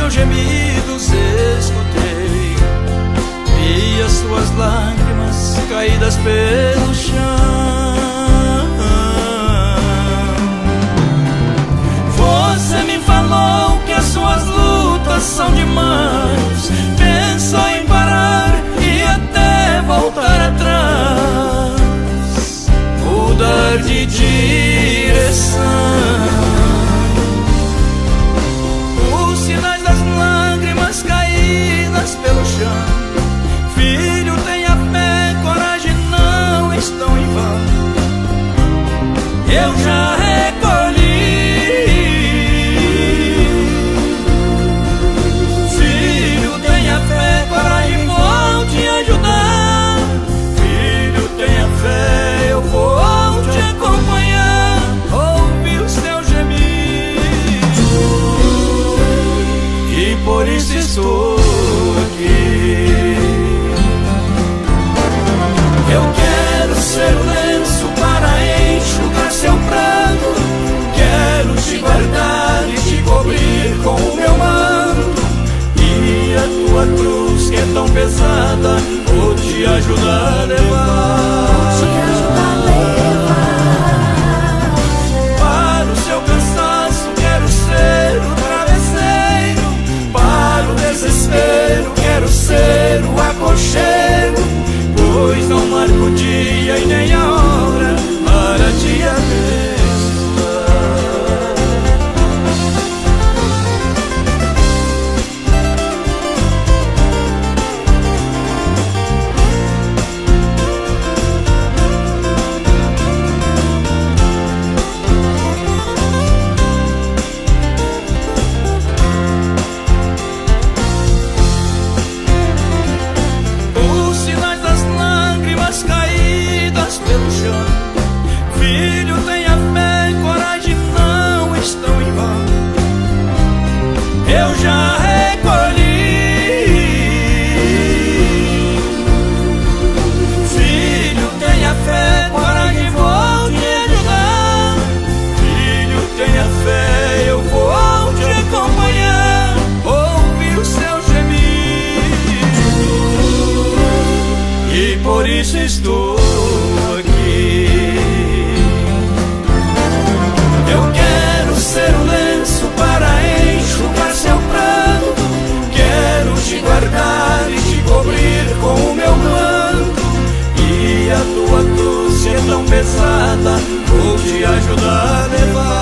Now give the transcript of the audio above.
teus gemidos escutei, vi as tuas lágrimas caídas pelo chão. Você me falou que as suas lutas são demais, pensou em parar e até voltar atrás, mudar de direção. Os sinais das lágrimas caídas pelo chão. Filho, tenha fé, coragem, não estão em vão. Eu já recolhi. Filho, tenha fé, coragem, vou te ajudar. Filho, tenha fé, eu vou te acompanhar, ouvir os teus gemidos, e por isso estou aqui. Eu quero ser o lenço para enxugar seu pranto, quero te guardar e te cobrir com o meu manto, e a tua cruz que é tão pesada, vou te ajudar a levar. Para o seu cansaço quero ser o travesseiro, para o desespero quero ser o aconchego, pois não marco o dia e nem a hora para te abençoar. Os sinais das lágrimas caídas pelo chão. Filho, tenha fé, coragem, não estão em vão. Eu já recolhi. Filho, tenha fé, coragem, vou te ajudar. Filho, tenha fé, eu vou te acompanhar, ouvir os seus gemidos, e por isso estou aqui. Eu quero ser o lenço para enxugar seu pranto, quero te guardar e te cobrir com o meu manto, e a tua cruz que é tão pesada, vou te ajudar a levar.